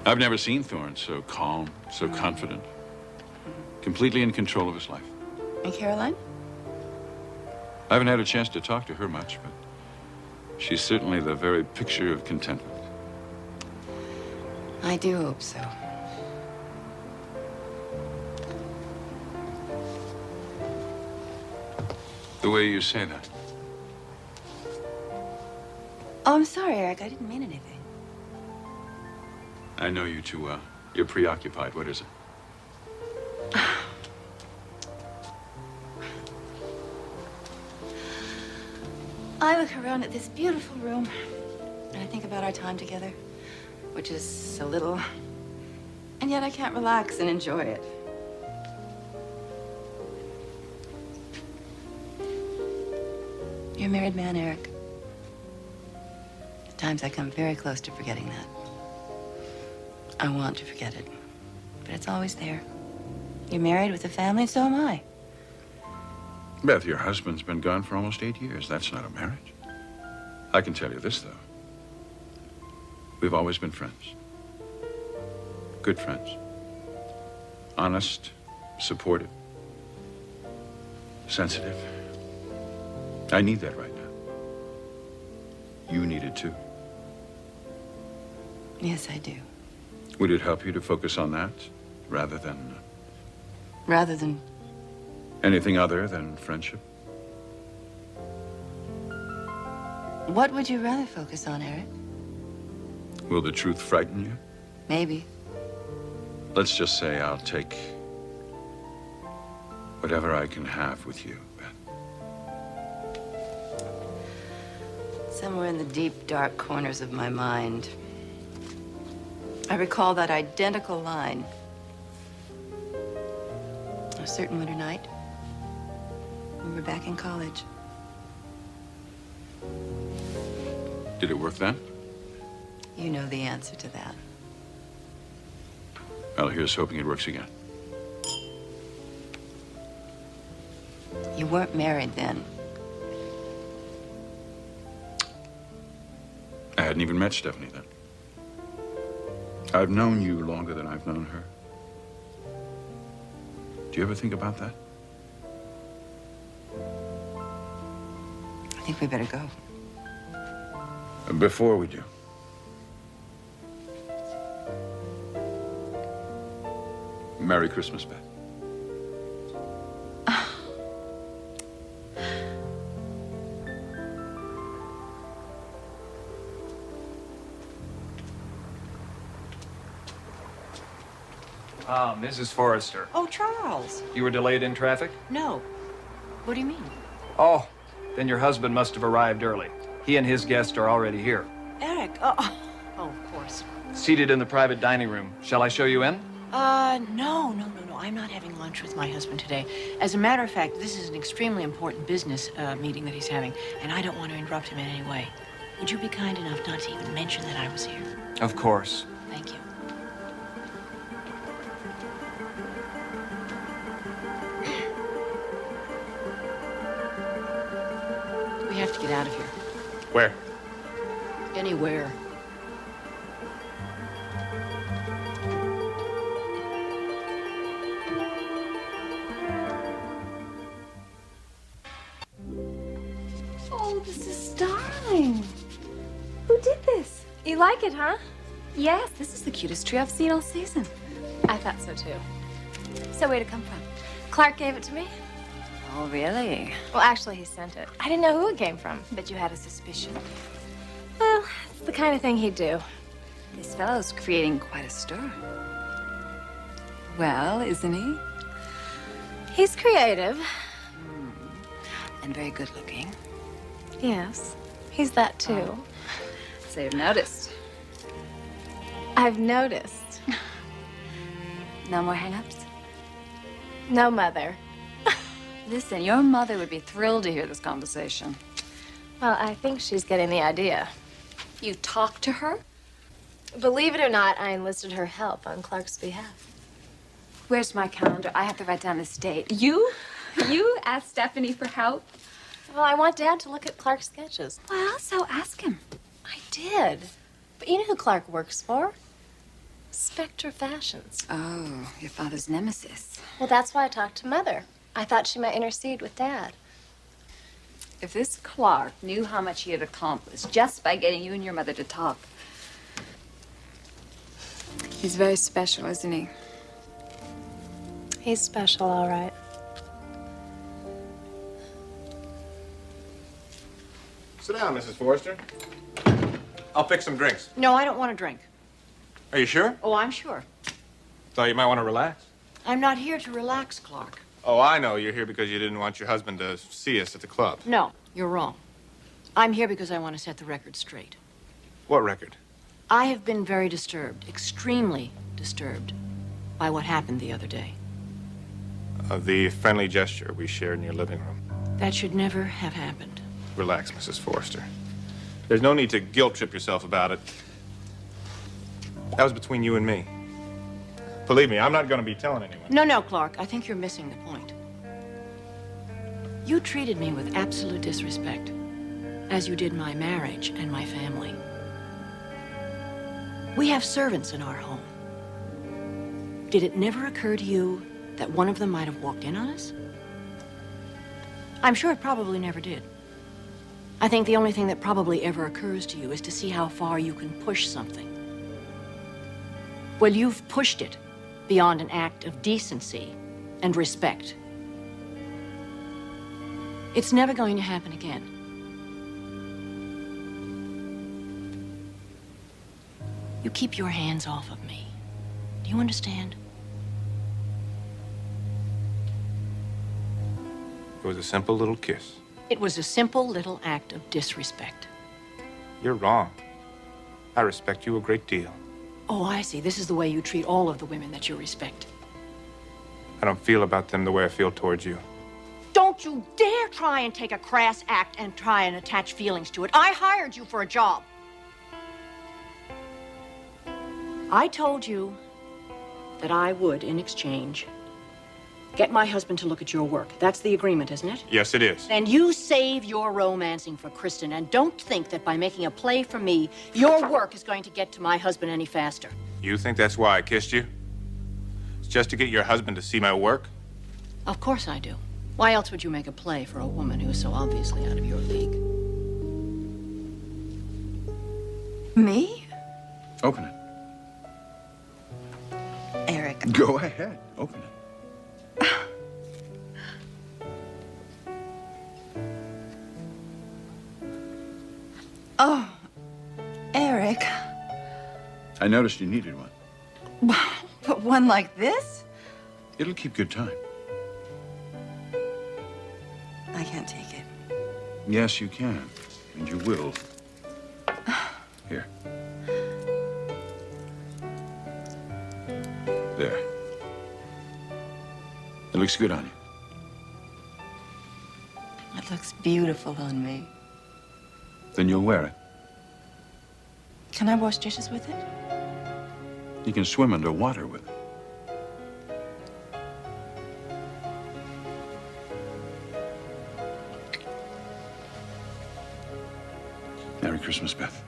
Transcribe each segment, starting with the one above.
I've never seen Thorne so calm, so confident, completely in control of his life. And Caroline? I haven't had a chance to talk to her much, but she's certainly the very picture of contentment. I do hope so. The way you say that. Oh, I'm sorry, Eric. I didn't mean anything. I know you too well. You're preoccupied. What is it? I look around at this beautiful room, and I think about our time together, which is so little, and yet I can't relax and enjoy it. You're a married man, Eric. At times I come very close to forgetting that. I want to forget it, but it's always there. You're married with a family, and so am I. Beth, your husband's been gone for almost 8 years. That's not a marriage. I can tell you this, though. We've always been friends. Good friends. Honest, supportive, sensitive. I need that right now. You need it too. Yes, I do. Would it help you to focus on that rather than... Rather than... anything other than friendship? What would you rather focus on, Eric? Will the truth frighten you? Maybe. Let's just say I'll take whatever I can have with you, Beth. Somewhere in the deep, dark corners of my mind, I recall that identical line. A certain winter night, we were back in college. Did it work then? You know the answer to that. Well, here's hoping it works again. You weren't married then. I hadn't even met Stephanie then. I've known you longer than I've known her. Do you ever think about that? I think we better go. Before we do. Merry Christmas, Beth. Mrs. Forrester. Oh, Charles. You were delayed in traffic? No. What do you mean? Oh, then your husband must have arrived early. He and his guest are already here. Eric. Oh, of course. Seated in the private dining room. Shall I show you in? No. I'm not having lunch with my husband today. As a matter of fact, this is an extremely important business meeting that he's having, and I don't want to interrupt him in any way. Would you be kind enough not to even mention that I was here? Of course. Thank you. We have to get out of here. Where? Anywhere. Oh, this is darling. Who did this? You like it, huh? Yes, this is the cutest tree I've seen all season. I thought so, too. So where'd it come from? Clarke gave it to me. Oh, really? Well, actually, he sent it. I didn't know who it came from. Bet you had a suspicion. Well, it's the kind of thing he'd do. This fellow's creating quite a stir. Well, isn't he? He's creative. And very good looking. Yes, he's that, too. Oh. So you've noticed. I've noticed. No more hang-ups? No, Mother. Listen, your mother would be thrilled to hear this conversation. Well, I think she's getting the idea. You talked to her? Believe it or not, I enlisted her help on Clarke's behalf. Where's my calendar? I have to write down this date. You asked Stephanie for help? Well, I want Dad to look at Clarke's sketches. Well, so ask him. I did. But you know who Clarke works for? Spectre Fashions. Oh, your father's nemesis. Well, that's why I talked to Mother. I thought she might intercede with Dad. If this Clarke knew how much he had accomplished just by getting you and your mother to talk. He's very special, isn't he? He's special, all right. Sit down, Mrs. Forrester. I'll pick some drinks. No, I don't want to drink. Are you sure? Oh, I'm sure. Thought you might want to relax. I'm not here to relax, Clarke. Oh, I know. You're here because you didn't want your husband to see us at the club. No, you're wrong. I'm here because I want to set the record straight. What record? I have been very disturbed, extremely disturbed, by what happened the other day. The friendly gesture we shared in your living room. That should never have happened. Relax, Mrs. Forrester. There's no need to guilt trip yourself about it. That was between you and me. Believe me, I'm not going to be telling anyone. No, Clarke, I think you're missing the point. You treated me with absolute disrespect, as you did my marriage and my family. We have servants in our home. Did it never occur to you that one of them might have walked in on us? I'm sure it probably never did. I think the only thing that probably ever occurs to you is to see how far you can push something. Well, you've pushed it beyond an act of decency and respect. It's never going to happen again. You keep your hands off of me. Do you understand? It was a simple little kiss. It was a simple little act of disrespect. You're wrong. I respect you a great deal. Oh, I see. This is the way you treat all of the women that you respect. I don't feel about them the way I feel towards you. Don't you dare try and take a crass act and try and attach feelings to it. I hired you for a job. I told you that I would, in exchange, get my husband to look at your work. That's the agreement, isn't it? Yes, it is. And you save your romancing for Kristen, and don't think that by making a play for me, your work is going to get to my husband any faster. You think that's why I kissed you? It's just to get your husband to see my work? Of course I do. Why else would you make a play for a woman who is so obviously out of your league? Me? Open it. Eric. Go ahead. Open it. Oh, Eric. I noticed you needed one. But one like this? It'll keep good time. I can't take it. Yes, you can. And you will. Here. There. It looks good on you. It looks beautiful on me. Then you'll wear it. Can I wash dishes with it? You can swim underwater with it. Merry Christmas, Beth.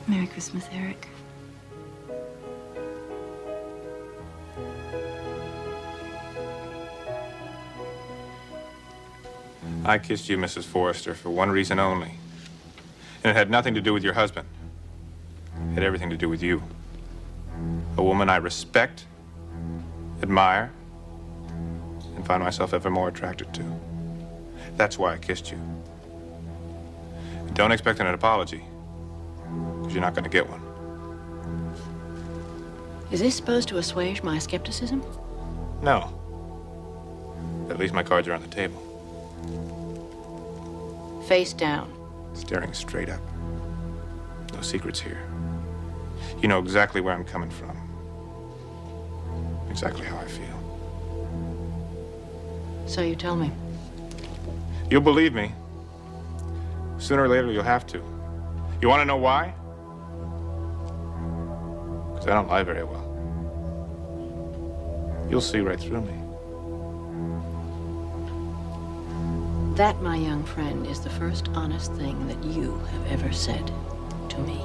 Merry Christmas, Eric. I kissed you, Mrs. Forrester, for one reason only. And it had nothing to do with your husband. It had everything to do with you. A woman I respect, admire, and find myself ever more attracted to. That's why I kissed you. And don't expect an apology, because you're not going to get one. Is this supposed to assuage my skepticism? No. At least my cards are on the table. Face down. Staring straight up. No secrets here. You know exactly where I'm coming from. Exactly how I feel. So you tell me. You'll believe me. Sooner or later, you'll have to. You want to know why? Because I don't lie very well. You'll see right through me. That, my young friend, is the first honest thing that you have ever said to me.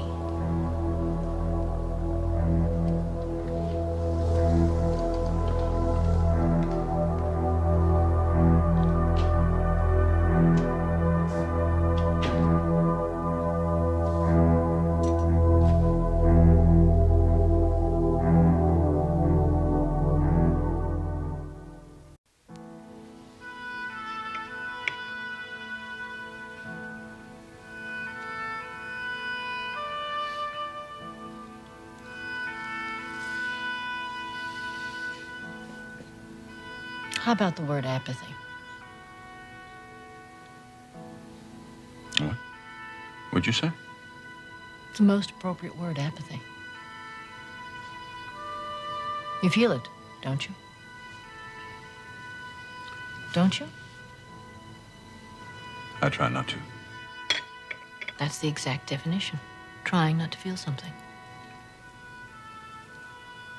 How about the word apathy? What? What'd you say? It's the most appropriate word, apathy. You feel it, don't you? Don't you? I try not to. That's the exact definition. Trying not to feel something.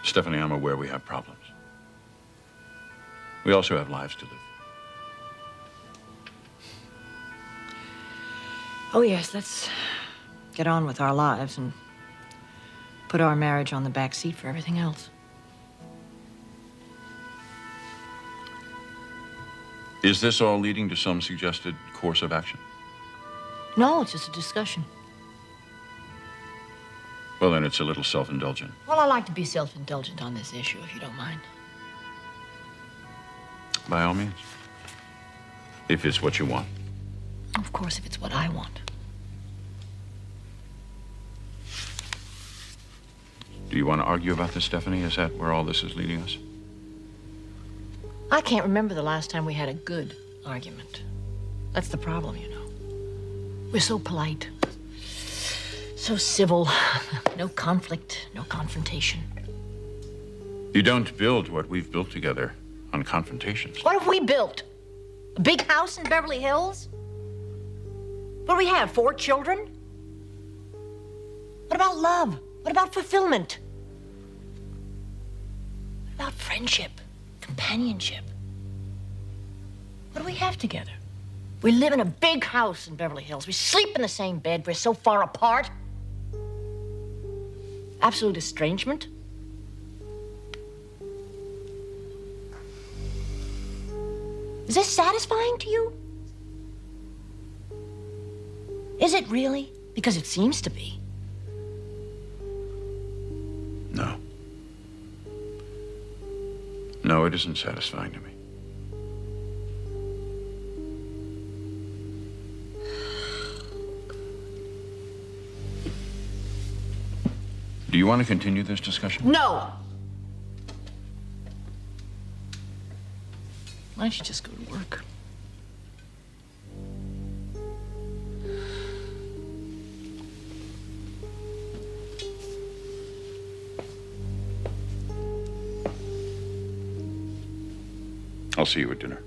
Stephanie, I'm aware we have problems. We also have lives to live. Oh, yes, let's get on with our lives and put our marriage on the back seat for everything else. Is this all leading to some suggested course of action? No, it's just a discussion. Well, then it's a little self-indulgent. Well, I like to be self-indulgent on this issue, if you don't mind. By all means. If it's what you want. Of course, if it's what I want. Do you want to argue about this, Stephanie? Is that where all this is leading us? I can't remember the last time we had a good argument. That's the problem, you know. We're so polite, so civil, no conflict, no confrontation. You don't build what we've built together on confrontations. What have we built? A big house in Beverly Hills? What do we have, 4 children? What about love? What about fulfillment? What about friendship, companionship? What do we have together? We live in a big house in Beverly Hills. We sleep in the same bed. We're so far apart. Absolute estrangement. Is this satisfying to you? Is it really? Because it seems to be. No. No, it isn't satisfying to me. Do you want to continue this discussion? No! Why don't you just go to work? I'll see you at dinner.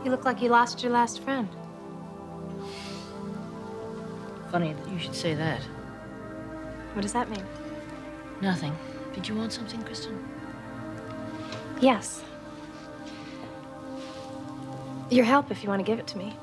You look like you lost your last friend. Funny that you should say that. What does that mean? Nothing. Did you want something, Kristen? Yes. Your help, if you want to give it to me.